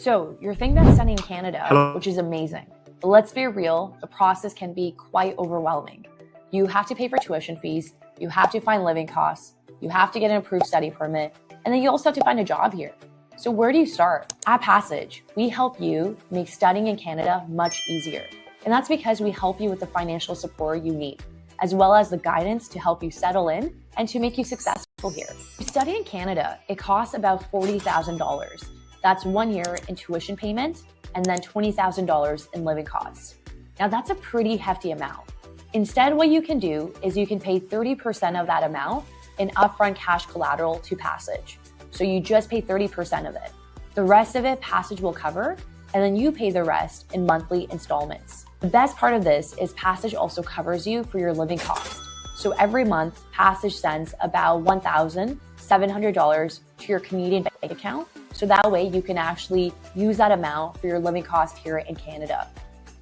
So you're thinking about studying in Canada, Hello. which is amazing. But let's be real, the process can be quite overwhelming. You have to pay for tuition fees, you have to find living costs, you have to get an approved study permit, and then you also have to find a job here. So where do you start? At Passage, we help you make studying in Canada much easier. And that's because we help you with the financial support you need, as well as the guidance to help you settle in and to make you successful here. To study in Canada, it costs about $40,000. That's 1 year in tuition payment and then $20,000 in living costs. Now that's a pretty hefty amount. Instead, what you can do is you can pay 30% of that amount in upfront cash collateral to Passage. So you just pay 30% of it. The rest of it, Passage will cover, and then you pay the rest in monthly installments. The best part of this is Passage also covers you for your living costs. So every month, Passage sends about $1,700 to your Canadian bank account. So that way you can actually use that amount for your living cost here in Canada.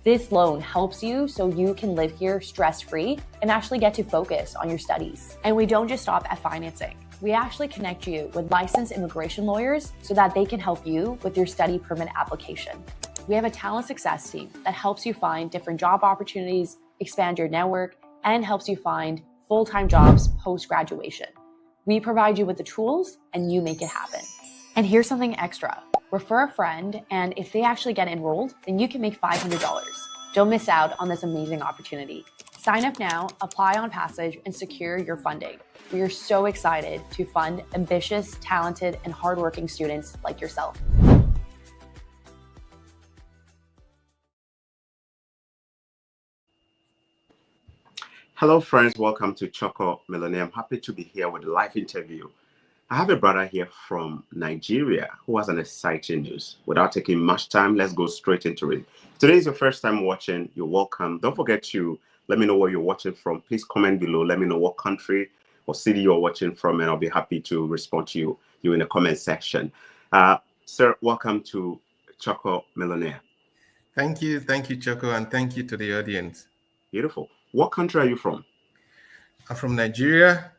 This loan helps you so you can live here stress-free and actually get to focus on your studies. And we don't just stop at financing. We actually connect you with licensed immigration lawyers so that they can help you with your study permit application. We have a talent success team that helps you find different job opportunities, expand your network, and helps you find full-time jobs post-graduation. We provide you with the tools and you make it happen. And here's something extra. Refer a friend, and if they actually get enrolled, then you can make $500. Don't miss out on this amazing opportunity. Sign up now, apply on Passage, and secure your funding. We are so excited to fund ambitious, talented, and hardworking students like yourself. Hello, friends. Welcome to Choco Millionaire. I'm happy to be here with a live interview. I have a brother here from Nigeria who has an exciting news. Without taking much time, let's go straight into it. If today is your first time watching, you're welcome. Don't forget to let me know where you're watching from. Please comment below. Let me know what country or city you're watching from, and I'll be happy to respond to you in the comment section. Sir, welcome to Choco Millionaire. Thank you, Choco, and thank you to the audience. Beautiful. What country are you from? I'm from Nigeria.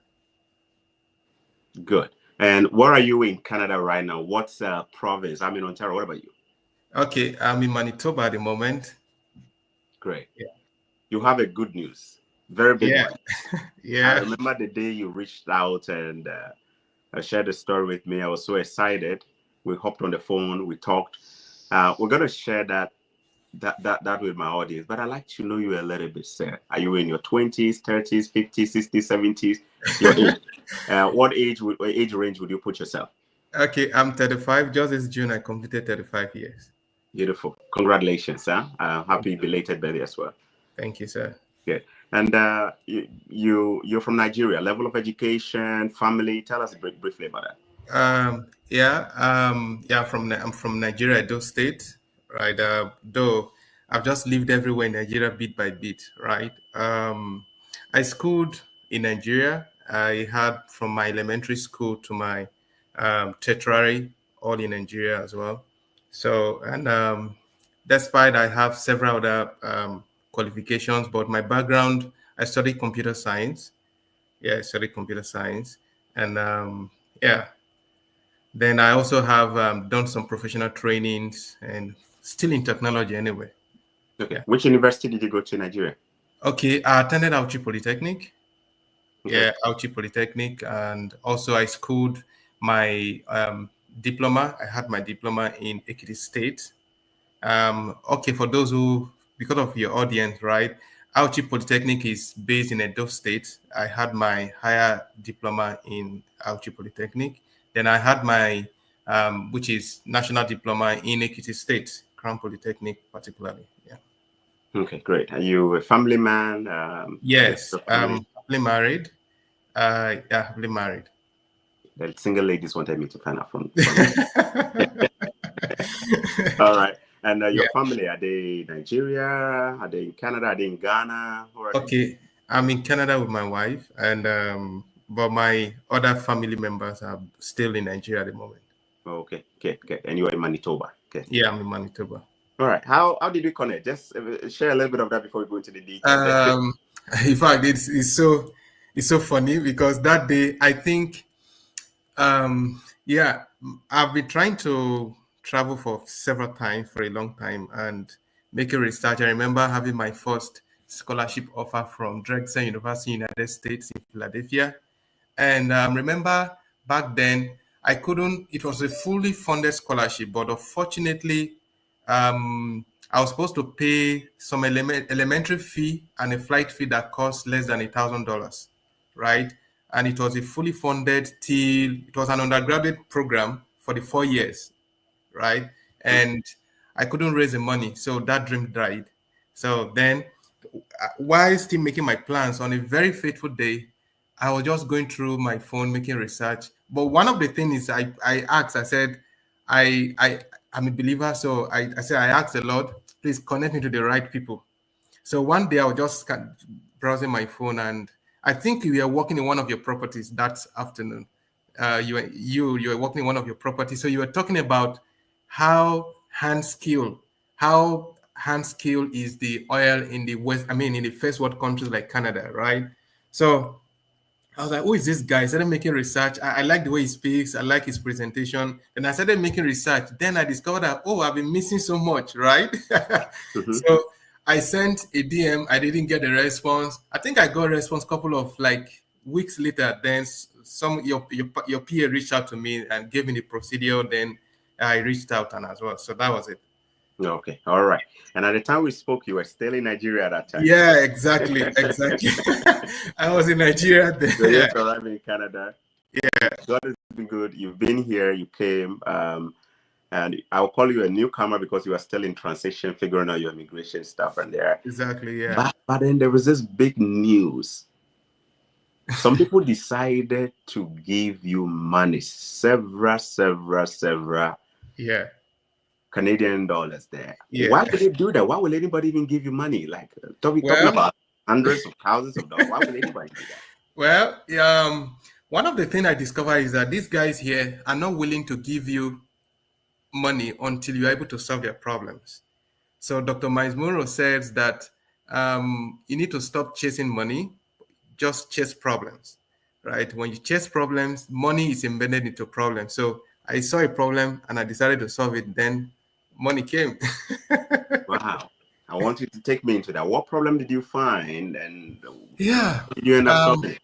Good. And where are you in Canada right now? What's province? I'm in Ontario. What about you? Okay, I'm in Manitoba at the moment. Great. Yeah. You have a good news. Very big one. Yeah. I remember the day you reached out and shared the story with me. I was so excited. We hopped on the phone. We talked. We're going to share that with my audience. But I'd like to know you a little bit, sir. Are you in your 20s, 30s, 50s, 60s, 70s? Your age. What age range would you put yourself? Okay, I'm 35. Just this June, I completed 35 years. Beautiful. Congratulations, sir. Happy belated birthday as well. Thank you, sir. Good. And you're from Nigeria. Level of education, family. Tell us briefly about that. I'm from Nigeria, Edo State, right? Though I've just lived everywhere in Nigeria, bit by bit, right? I schooled in Nigeria. I had from my elementary school to my tertiary, all in Nigeria as well. So, and despite I have several other qualifications, but my background, I studied computer science. Yeah, I studied computer science. And then I also have done some professional trainings and still in technology anyway. Okay. Yeah. Which university did you go to in Nigeria? Okay, I attended Auchi Polytechnic. Okay. Yeah, Auchi Polytechnic. And also I schooled my diploma. I had my diploma in Ekiti State. Okay, for those who, because of your audience, right? Auchi Polytechnic is based in Edo State. I had my higher diploma in Auchi Polytechnic. Then I had my, which is national diploma in Ekiti State, Crown Polytechnic particularly. Yeah. Okay, great. Are you a family man? Yes, happily married. Yeah, happily married. The single ladies wanted me to find out from All right. And your family, are they Nigeria? Are they in Canada? Are they in Ghana? Okay, I'm in Canada with my wife, and but my other family members are still in Nigeria at the moment. Okay. And you're in Manitoba. Okay. Yeah, I'm in Manitoba. All right. How did we connect? Just share a little bit of that before we go into the details. In fact, it's so funny because that day I think I've been trying to travel for several times for a long time and making research. I remember having my first scholarship offer from Drexel University, United States in Philadelphia. And remember back then, I couldn't, it was a fully funded scholarship, but unfortunately, I was supposed to pay some elementary fee and a flight fee that cost less than $1,000, right? And it was a fully funded till, it was an undergraduate program for the 4 years, right? And I couldn't raise the money, so that dream died. So then, while still making my plans, on a very fateful day, I was just going through my phone making research. But one of the things I asked, I said, I'm a believer, so I said, I asked the Lord, please connect me to the right people. So one day I was just browsing my phone, and I think you were working in one of your properties that afternoon. You were working in one of your properties, so you were talking about how hand skill is the oil in the West, I mean, in the first world countries like Canada, right? So I was like, who is this guy? I started making research. I like the way he speaks. I like his presentation. And I started making research. Then I discovered that, oh, I've been missing so much, right? So I sent a DM. I didn't get a response. I think I got a response a couple of weeks later. Then your PA reached out to me and gave me the procedure. Then I reached out and as well. So that was it. Okay, all right. And at the time we spoke, you were still in Nigeria at that time. Yeah, exactly. I was in Nigeria then. So you're arriving in Canada. Yeah. God has been good. You've been here, you came, and I'll call you a newcomer because you are still in transition, figuring out your immigration stuff and there. Exactly, yeah. But then there was this big news. Some people decided to give you money, several yeah, Canadian dollars there. Yeah. Why would they do that? Why would anybody even give you money? Like talking about hundreds of thousands of dollars. Why would anybody do that? Well, one of the things I discovered is that these guys here are not willing to give you money until you're able to solve their problems. So Dr. Miles Monroe says that you need to stop chasing money, just chase problems, right? When you chase problems, money is embedded into problems. So I saw a problem and I decided to solve it. Then money came. Wow. I want you to take me into that. What problem did you find, and yeah, did you end up solving?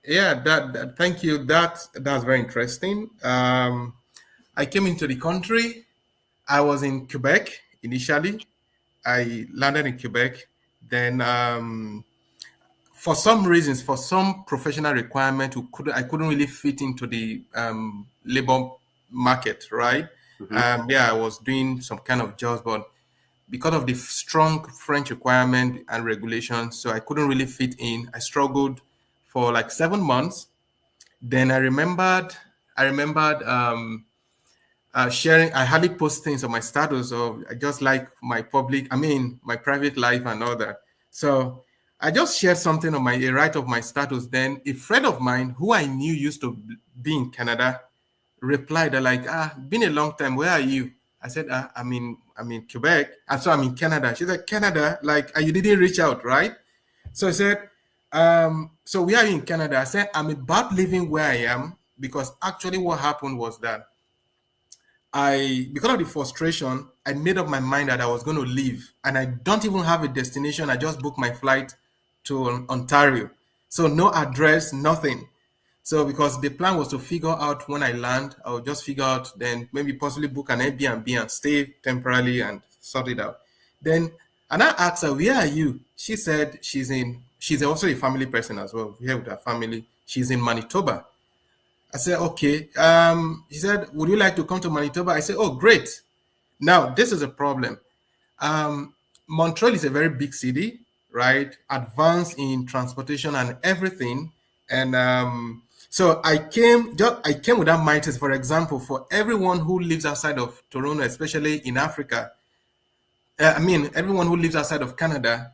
That thank you. That's very interesting. I came into the country. I was in Quebec initially. I landed in Quebec. Then for some reasons, for some professional requirement, I couldn't really fit into the labor market, right? I was doing some kind of jobs, but because of the strong French requirement and regulations, so I couldn't really fit in. I struggled for 7 months. Then I remembered sharing. I hardly post things on my status, or I just like my private life and all that. So I just shared something on a right of my status. Then a friend of mine who I knew used to be in Canada replied, been a long time. Where are you? I said, I'm in Quebec. And so I'm in Canada. She said, Canada? You didn't reach out, right? So I said, so where are you in Canada? I said, I'm about leaving where I am, because actually what happened was that because of the frustration, I made up my mind that I was going to leave, and I don't even have a destination. I just booked my flight to Ontario. So no address, nothing. So because the plan was to figure out when I land, I'll just figure out, then maybe possibly book an Airbnb and stay temporarily and sort it out. And I asked her, where are you? She said she's also a family person as well, here with her family. She's in Manitoba. I said, okay. He said, would you like to come to Manitoba? I said, oh, great. Now, this is a problem. Montreal is a very big city, right? Advanced in transportation and everything. And so I came with that mindset. For example, for everyone who lives outside of Toronto, especially in Africa, everyone who lives outside of Canada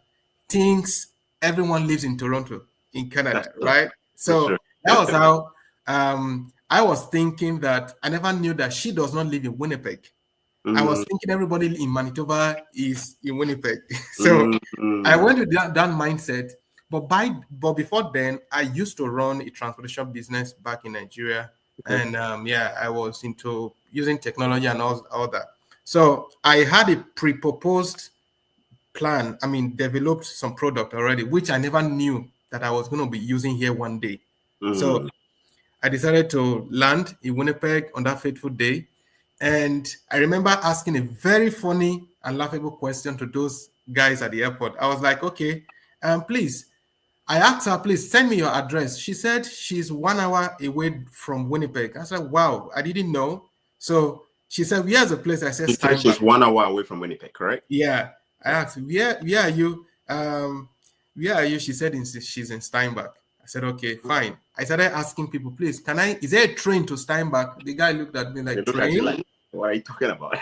thinks everyone lives in Toronto, in Canada, right? So that was how I was thinking. That I never knew that she does not live in Winnipeg. I was thinking everybody in Manitoba is in Winnipeg. So I went with that mindset. But before then, I used to run a transportation business back in Nigeria. And yeah, I was into using technology and all that. So I had a pre-proposed plan. I mean, developed some product already, which I never knew that I was going to be using here one day. So I decided to land in Winnipeg on that fateful day. And I remember asking a very funny and laughable question to those guys at the airport. I was like, okay, please, I asked her, please send me your address. She said she's 1 hour away from Winnipeg. I said, wow, I didn't know. So she said, where's the place? I said, she said she's 1 hour away from Winnipeg, correct? Yeah. I asked, where are you? Where are you? She said she's in Steinbach. I said, okay, fine. I started asking people, please, is there a train to Steinbach? The guy looked at me like, train? Like, what are you talking about?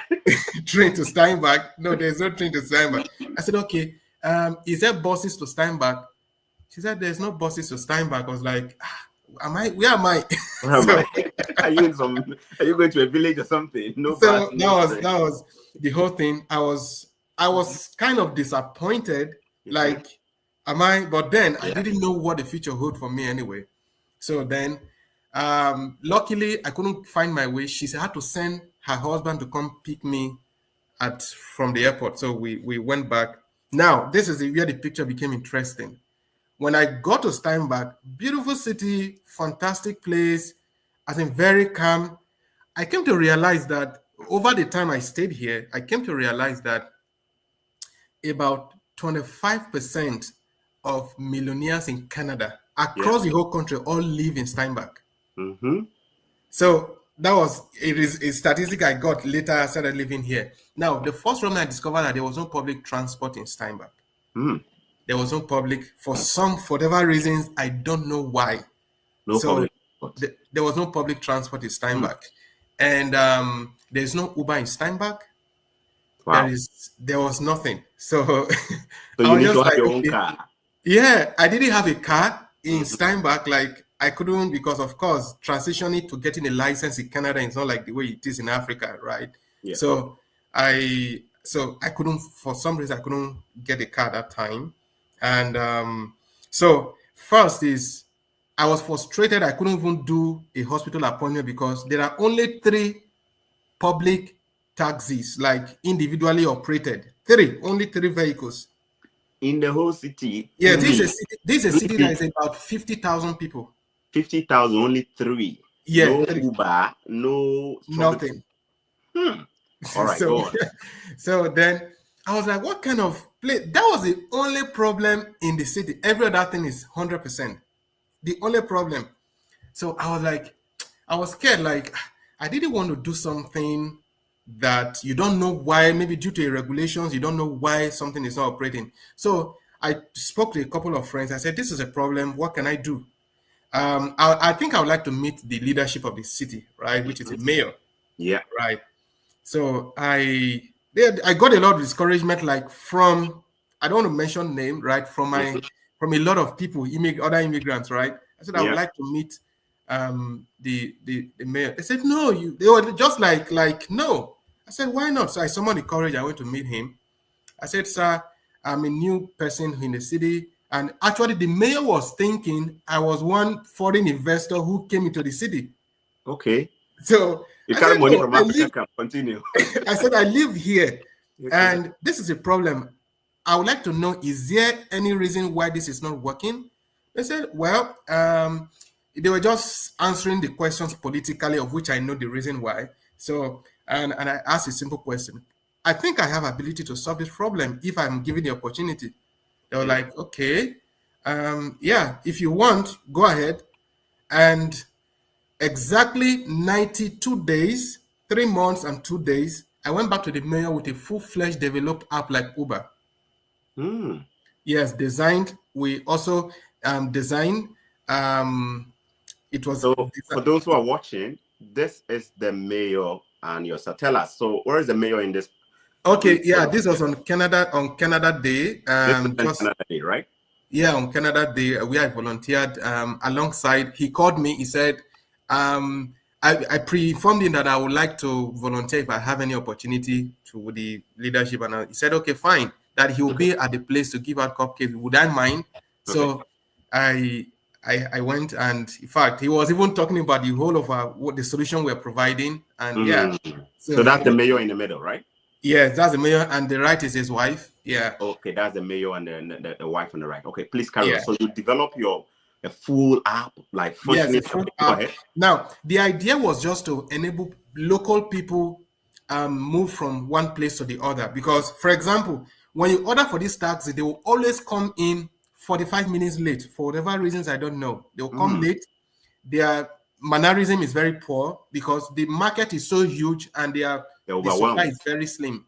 Train to Steinbach? No, there's no train to Steinbach. I said, okay, is there buses to Steinbach? She said, there's no buses to Steinbach. I was like, where am I? Where am I? Are you going to a village or something? No so bus, no that was the whole thing. I was kind of disappointed. Like, am I? But then I didn't know what the future held for me anyway. So then, luckily, I couldn't find my way. She had to send her husband to come pick me from the airport. So we went back. Now, this is where the picture became interesting. When I got to Steinbach, beautiful city, fantastic place, I think very calm. I came to realize that over the time I stayed here, I came to realize that about 25% of millionaires in Canada across the whole country all live in Steinbach. So it is a statistic I got later. I started living here. Now, the first problem I discovered that there was no public transport in Steinbach. There was no public for whatever reasons. I don't know why. There was no public transport in Steinbach, and there's no Uber in Steinbach. Wow. There was nothing. So you need to have your own car. Yeah, I didn't have a car in Steinbach. Like, I couldn't, because of course transitioning to getting a license in Canada is not like the way it is in Africa, right? Yeah. So I couldn't, for some reason, I couldn't get a car at that time. And so first is I was frustrated. I couldn't even do a hospital appointment because there are only 3 public taxis, like individually operated. Only 3 vehicles in the whole city. Yeah, this is a city that is about 50,000 people. 50,000, only 3. Yeah, no 3. Uber, no nothing. All right, go on. So then I was like, what kind of place? That was the only problem in the city. Every other thing is 100%. The only problem. So I was like, I was scared. Like, I didn't want to do something that you don't know why, maybe due to regulations, you don't know why something is not operating. So I spoke to a couple of friends. I said, this is a problem. What can I do? I think I would like to meet the leadership of the city, right? Which is the mayor. Yeah. Right. So I got a lot of discouragement, like from, I don't want to mention name, right? From a lot of people, other immigrants, right? I said, I would like to meet the mayor. They said, no, they were just like, no. I said, why not? So I summoned the courage. I went to meet him. I said, sir, I'm a new person in the city. And actually, the mayor was thinking I was one foreign investor who came into the city. Okay. So you carry money from Africa. Continue. I said, I live here. Okay. And this is a problem. I would like to know, is there any reason why this is not working? They said, well, they were just answering the questions politically, of which I know the reason why. So, and I asked a simple question. I think I have ability to solve this problem if I'm given the opportunity. They were like, okay, yeah, if you want, go ahead. And exactly 92 days, 3 months and 2 days, I went back to the mayor with a full-fledged developed app like Uber. Yes, designed. We also designed. It was so for those who are watching, this is the mayor and your satellite. So where is the mayor in this? Okay, yeah, this was on Canada Day. Canada Day, right? Yeah, on Canada Day, where I volunteered alongside. He called me. He said, I pre-informed him that I would like to volunteer if I have any opportunity to the leadership. And he said, okay, fine, that he will be at the place to give out cupcakes. Would I mind? Okay. So I went, and in fact, he was even talking about the whole of what the solution we're providing. And so that's the mayor in the middle, right? Yes, that's the mayor, and the right is his wife. Yeah. Okay, that's the mayor and the wife on the right. Okay, please carry on. So you develop a full app, like functioning. Yes, a full app. Now, the idea was just to enable local people move from one place to the other. Because, for example, when you order for this taxi, they will always come in 45 minutes late for whatever reasons I don't know. They will come late. Their mannerism is very poor because the market is so huge and the supply is very slim.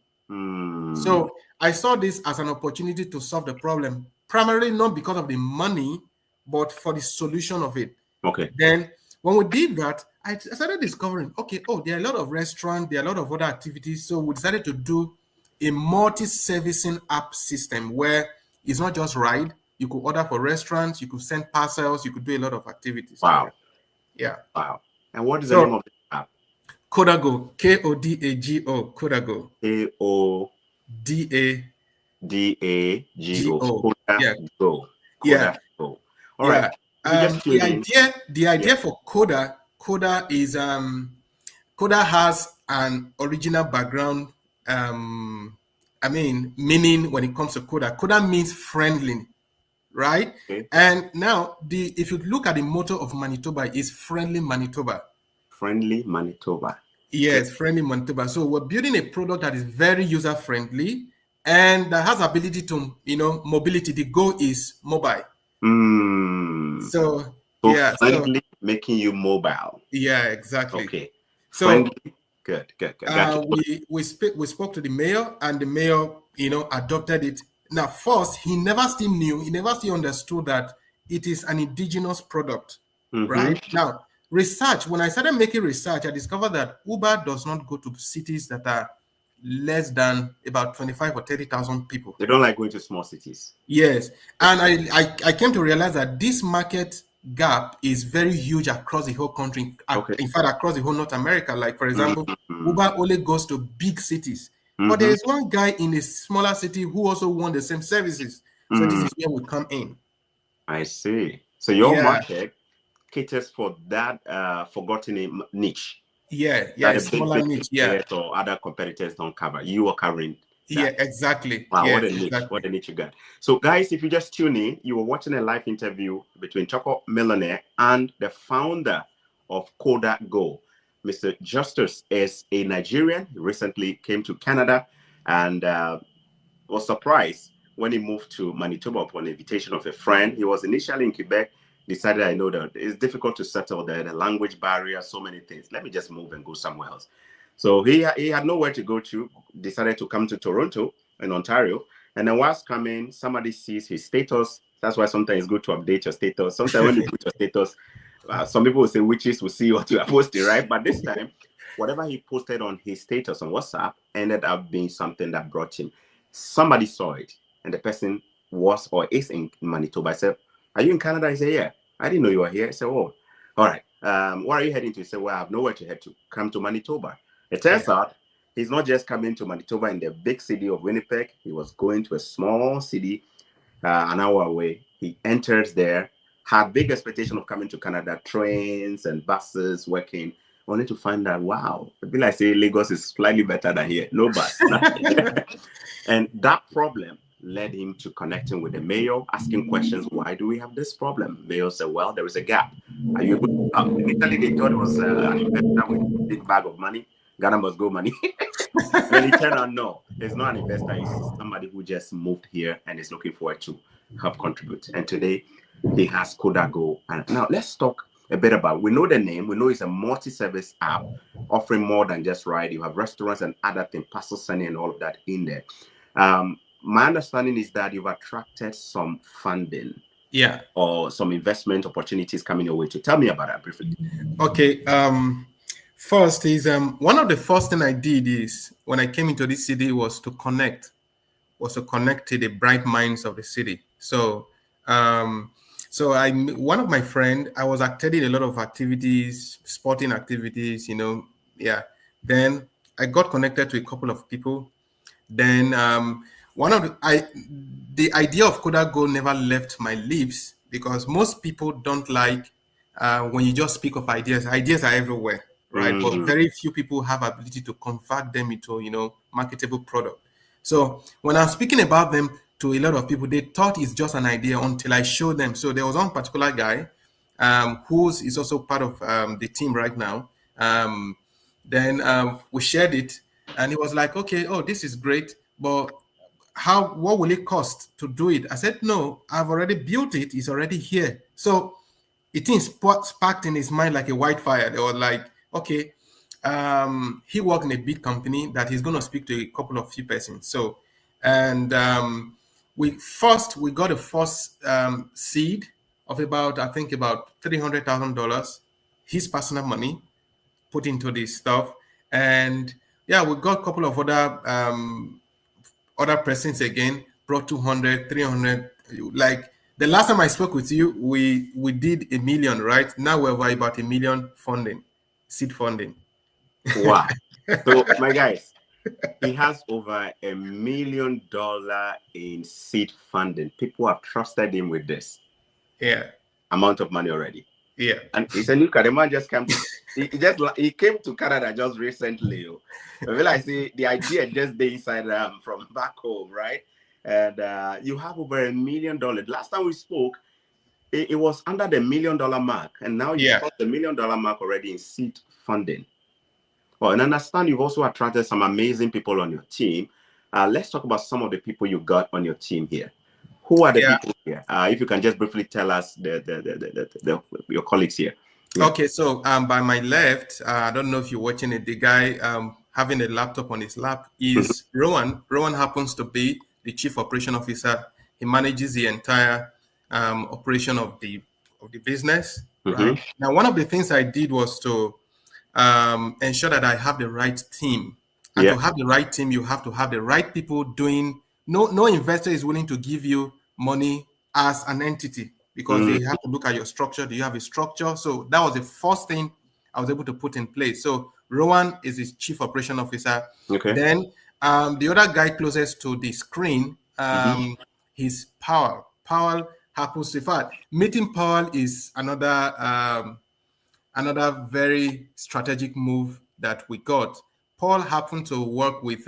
So I saw this as an opportunity to solve the problem, primarily not because of the money, but for the solution of it. Okay. Then when we did that, I started discovering, there are a lot of restaurants, there are a lot of other activities. So we decided to do a multi-servicing app system where it's not just ride. You could order for restaurants, you could send parcels, you could do a lot of activities. Wow. Yeah. Wow. And what is the name of the app? KodaGo. KodaGo. KodaGo. KodaGo. KodaGo. Yeah. All right. The idea for Koda is Koda has an original background. Meaning when it comes to Koda. Koda means friendly, right? Okay. And now if you look at the motto of Manitoba, is friendly Manitoba. Friendly Manitoba. Yes, friendly Manitoba. So we're building a product that is very user friendly and that has ability to, mobility. The goal is mobile. So friendly, making you mobile. Yeah, exactly. Okay. So friendly. Good. We spoke to the mayor, and the mayor, adopted it. Now, first, he never still understood that it is an indigenous product, right? Now, when I started making research, I discovered that Uber does not go to cities that are less than about 25 or 30,000 people. They don't like going to small cities. Yes. And I came to realize that this market gap is very huge across the whole country. Okay. In fact, across the whole North America. Like, for example, Uber only goes to big cities. But there is one guy in a smaller city who also wants the same services. So this is where we come in. I see. So your market caters for that forgotten niche. Yeah, a smaller niche. Yeah. Or other competitors don't cover. You are covering that. Yeah, exactly. Wow, what a niche. What a niche you got. So guys, if you just tune in, you were watching a live interview between Choco Millionaire and the founder of KodaGo. Mr. Justus is a Nigerian. He recently came to Canada and was surprised when he moved to Manitoba upon invitation of a friend. He was initially in Quebec, decided, I know that it's difficult to settle there, the language barrier, so many things. Let me just move and go somewhere else. So he had nowhere to go to, decided to come to Toronto in Ontario. And then whilst coming, somebody sees his status. That's why sometimes it's good to update your status. Sometimes when you put your status, some people will say witches will see what you are posting, right? But this time, whatever he posted on his status on WhatsApp ended up being something that brought him. Somebody saw it, and the person was or is in Manitoba. I said, "Are you in Canada?" He said, "Yeah." "I didn't know you were here." I said, "Oh, all right. Where are you heading to?" He said, "Well, I have nowhere to head to. Come to Manitoba." It turns out he's not just coming to Manitoba in the big city of Winnipeg. He was going to a small city an hour away. He enters there, had big expectation of coming to Canada, trains and buses working, only to find out, wow, I feel like say Lagos is slightly better than here. No bus. And that problem led him to connecting with the mayor, asking questions. Why do we have this problem? Mayor said, well, there is a gap. Are you able to help? Initially, they thought it was an investor with a big bag of money. Ghana must go money. When it turned out, no, it's not an investor. It's somebody who just moved here and is looking forward to help contribute. And today, he has KodaGo. And now let's talk a bit about, we know the name, we know it's a multi-service app offering more than just ride. You have restaurants and other things, parcel sending and all of that in there. My understanding is that you've attracted some funding. Yeah. Or some investment opportunities coming your way. To tell me about that briefly. Okay. First is one of the first thing I did is when I came into this city was to connect to the bright minds of the city. So one of my friend, I was attending a lot of activities, sporting activities, Then I got connected to a couple of people. Then the idea of KodaGo never left my lips because most people don't like when you just speak of ideas. Ideas are everywhere, right? But very few people have ability to convert them into, marketable product. So when I'm speaking about them to a lot of people, they thought it's just an idea until I showed them. So there was one particular guy who is also part of the team right now. Then we shared it, and he was like, okay, oh, this is great, but what will it cost to do it? I said, no, I've already built it. It's already here. So it sparked in his mind like a wildfire. They were like, okay, he worked in a big company that he's going to speak to a couple of few persons. So, and we got a first seed of about $300,000, his personal money put into this stuff. And yeah, we got a couple of other persons again, brought 200, 300. Like the last time I spoke with you, we did $1 million, right? Now we're about $1 million seed funding. Wow. So my guys, he has over $1 million in seed funding. People have trusted him with this amount of money already. Yeah. And he's a newcomer. The man just came to he came to Canada just recently. I realize the idea just they inside from back home, right? And you have over $1 million. Last time we spoke, it was under the $1 million mark, and now you got the $1 million mark already in seed funding. Well, and I understand you've also attracted some amazing people on your team. Let's talk about some of the people you got on your team here. Who are the people here? If you can just briefly tell us your colleagues here. Yeah. Okay, so by my left, I don't know if you're watching it, the guy having a laptop on his lap is Rowan. Rowan happens to be the Chief Operation Officer. He manages the entire operation of the business. Right? Now, one of the things I did was to ensure that I have the right team. And to have the right team, you have to have the right people doing. No investor is willing to give you money as an entity because they have to look at your structure. Do you have a structure? So that was the first thing I was able to put in place. So Rowan is his Chief Operation Officer. Okay. Then the other guy closest to the screen, he's Powell. Powell happens to, in fact, meeting Powell is another very strategic move that we got. Paul happened to work with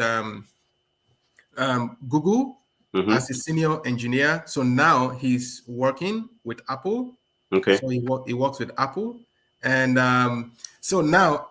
Google as a senior engineer. So now he's working with Apple. Okay. So he works with Apple. And so now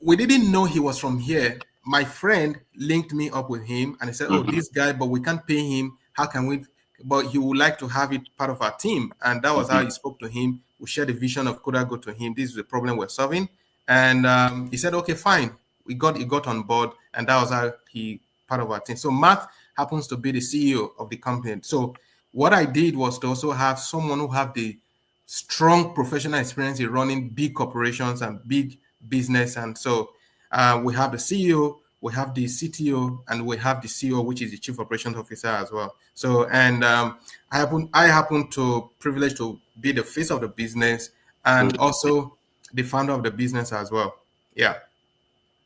we didn't know he was from here. My friend linked me up with him and he said, oh, this guy, but we can't pay him. How can we? But he would like to have it part of our team. And that was how he spoke to him. We shared the vision of KodaGo to him. This is the problem we're solving. And he said, okay, fine. He got on board. And that was how he part of our team. So Matt happens to be the CEO of the company. So what I did was to also have someone who have the strong professional experience in running big corporations and big business. And so we have the CEO, we have the CTO, and we have the CEO, which is the Chief Operations Officer as well. So, and I happen to privilege to be the face of the business and also the founder of the business as well. Yeah.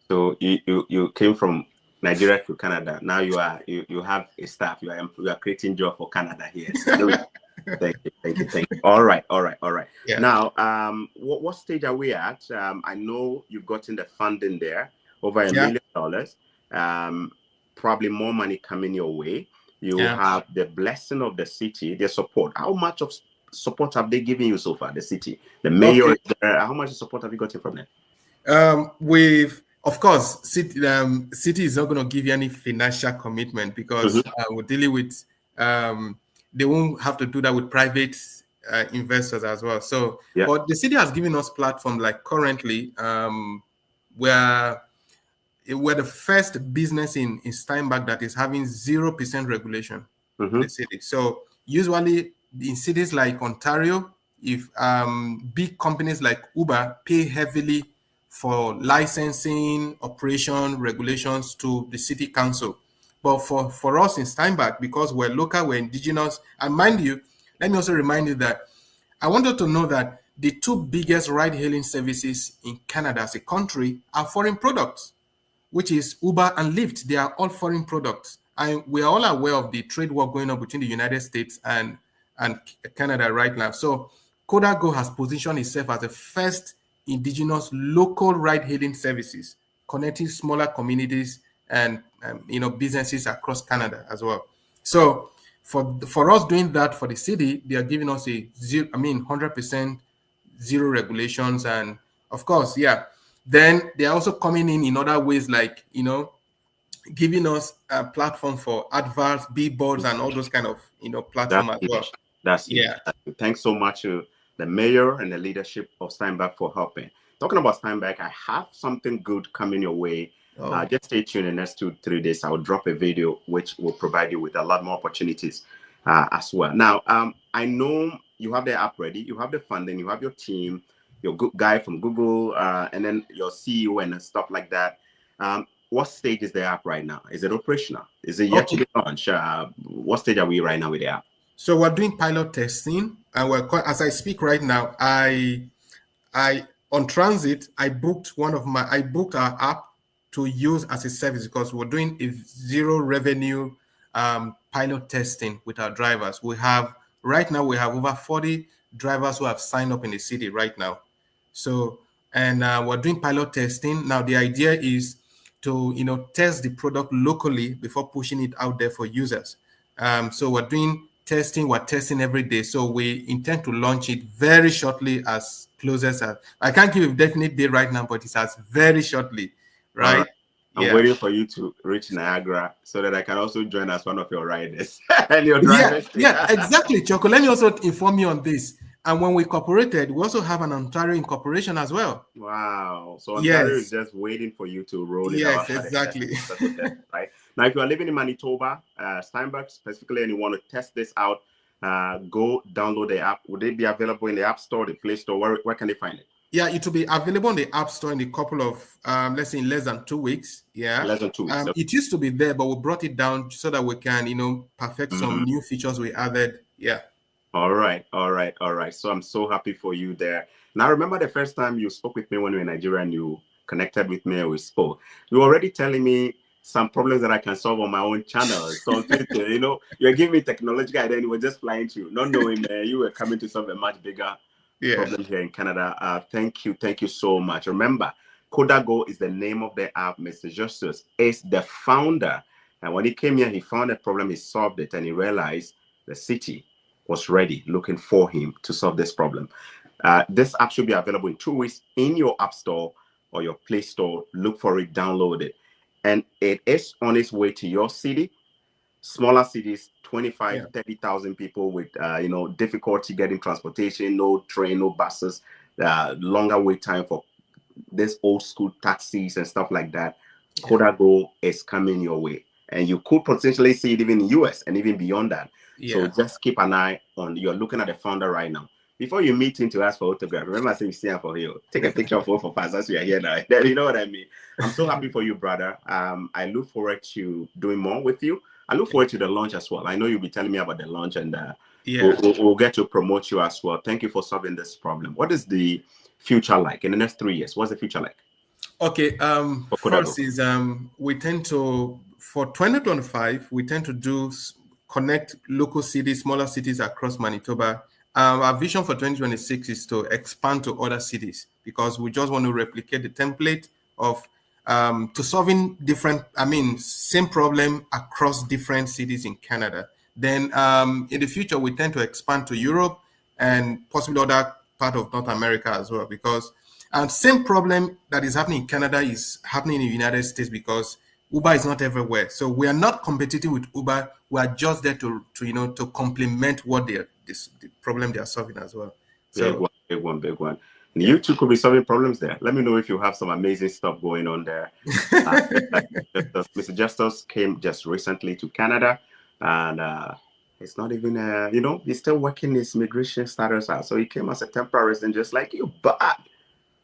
So you came from Nigeria to Canada. Now you have a staff. You are creating job for Canada here. So thank you. All right. Yeah. Now, what stage are we at? I know you've gotten the funding there, over $1 million. Probably more money coming your way. You have the blessing of the city, the support. How much of support have they given you so far? The city, the mayor. Okay. How much support have you gotten from them? Of course, city is not going to give you any financial commitment because we're dealing with. They won't have to do that with private investors as well. So, but the city has given us platform. Like currently, we're the first business in Steinbach that is having 0% regulation in the city. So usually in cities like Ontario, if big companies like Uber pay heavily for licensing, operation, regulations to the city council. But for us in Steinbach, because we're local, we're indigenous, and mind you, let me also remind you that I wanted to know that the two biggest ride-hailing services in Canada as a country are foreign products, which is Uber and Lyft. They are all foreign products. And we are all aware of the trade war going on between the United States and and Canada right now. So KodaGo has positioned itself as the first indigenous local ride-hailing services, connecting smaller communities and businesses across Canada as well. So for us doing that for the city, they are giving us 100% zero regulations, and of course, yeah. Then they are also coming in other ways, like giving us a platform for adverts, billboards, and all those kind of platform as well. That's huge. Thanks so much to the mayor and the leadership of Steinberg for helping. Talking about Steinberg, I have something good coming your way. Just stay tuned in the next 2-3 days. I'll drop a video which will provide you with a lot more opportunities as well. Now, I know you have the app ready, you have the funding, you have your team, your good guy from Google, and then your CEO and stuff like that. What stage is the app right now? Is it operational? Is it yet to be launched? What stage are we right now with the app? So we're doing pilot testing, and as I speak right now, I on transit, I booked our app to use as a service because we're doing a zero revenue pilot testing with our drivers. Right now we have over 40 drivers who have signed up in the city right now. So, and we're doing pilot testing. Now the idea is to test the product locally before pushing it out there for users. So we're testing every day. So we intend to launch it very shortly, as closest as I can't give a definite date right now, but it's as very shortly, right? I'm waiting for you to reach Niagara so that I can also join as one of your riders and your drivers. Yeah, exactly, Choco. Let me also inform you on this. And when we incorporated, we also have an Ontario incorporation as well. Wow. So Ontario is just waiting for you to roll it out. Yes, exactly. Right. Now, if you are living in Manitoba, Steinberg specifically, and you want to test this out, go download the app. Would it be available in the App Store, the Play Store? Where can they find it? Yeah, it will be available in the App Store in a couple of, let's say in less than 2 weeks. Yeah. Less than 2 weeks. Okay. It used to be there, but we brought it down so that we can, perfect some new features we added. Yeah. All right. So I'm so happy for you there. Now, I remember the first time you spoke with me when we were in Nigeria and you connected with me and we spoke. You were already telling me some problems that I can solve on my own channel. So on Twitter, you're giving me technological idea and you were just flying through, not knowing you were coming to solve a much bigger problem here in Canada. Thank you so much. Remember, KodaGo is the name of the app. Mr. Justus is the founder. And when he came here, he found a problem, he solved it, and he realized the city was ready, looking for him to solve this problem. This app should be available in 2 weeks in your App Store or your Play Store. Look for it, download it. And it is on its way to your city. Smaller cities, 30,000 people with difficulty getting transportation, no train, no buses, longer wait time for this old school taxis and stuff like that. KodaGo is coming your way. And you could potentially see it even in the US and even beyond that. So just keep an eye on, you're looking at the founder right now. Before you meet him to ask for autograph, remember I said you see him for here. Take a picture of both of us as we are here now. You know what I mean? I'm so happy for you, brother. I look forward to doing more with you. I look forward to the launch as well. I know you'll be telling me about the launch, and we'll get to promote you as well. Thank you for solving this problem. What is the future like in the next 3 years? What's the future like? Okay. First is we tend to, for 2025, we tend to connect local cities, smaller cities across Manitoba. Our vision for 2026 is to expand to other cities because we just want to replicate the template of to solving same problem across different cities in Canada. Then in the future, we tend to expand to Europe and possibly other part of North America as well, because same problem that is happening in Canada is happening in the United States because Uber is not everywhere. So we are not competing with Uber. We are just there to complement what the problem they are solving as well. So big one. And you two could be solving problems there. Let me know if you have some amazing stuff going on there. Mr. Justus came just recently to Canada, and it's not even he's still working his immigration status out. So he came as a temporary resident just like you, but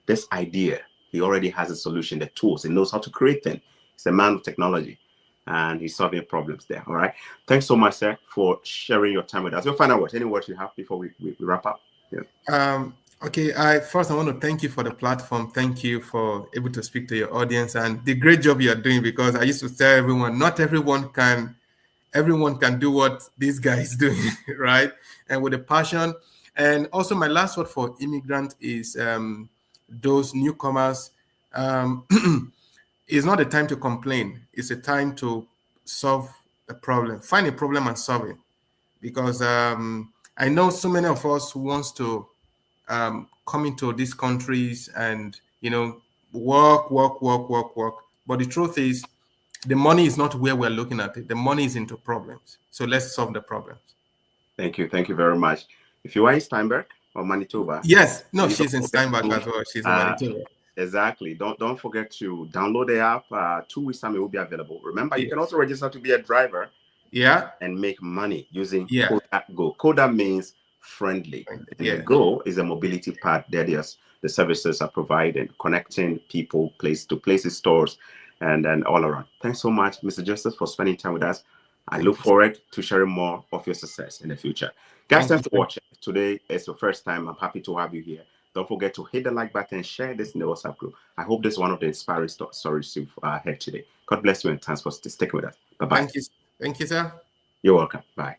this idea, he already has a solution, the tools, he knows how to create them. He's a man of technology, and he's solving problems there. All right. Thanks so much, sir, for sharing your time with us. Your final words, any words you have before we wrap up? Yeah. Okay. First, I want to thank you for the platform. Thank you for able to speak to your audience and the great job you are doing, because I used to tell everyone, not everyone can everyone can do what this guy is doing, right? And with a passion. And also my last word for immigrant is those newcomers. It's not a time to complain. It's a time to solve a problem. Find a problem and solve it. Because I know so many of us who wants to come into these countries and, work. But the truth is, the money is not where we're looking at it. The money is into problems. So let's solve the problems. Thank you. Thank you very much. If you are in Steinberg or Manitoba. Yes. No, she's in Steinberg as well. She's in Manitoba. Exactly. Don't forget to download the app. 2 weeks time it will be available. Remember, you can also register to be a driver. Yeah. And make money using KodaGo. Koda means friendly. And the Go is a mobility part. The services are providing, connecting people place to places, stores, and then all around. Thanks so much, Mr. Justus, for spending time with us. I look forward to sharing more of your success in the future. Guys, thanks for watching. Today is your first time. I'm happy to have you here. Don't forget to hit the like button and share this in the WhatsApp group. I hope this is one of the inspiring stories you've heard today. God bless you and thanks for sticking with us. Bye-bye. Thank you, sir. You're welcome. Bye.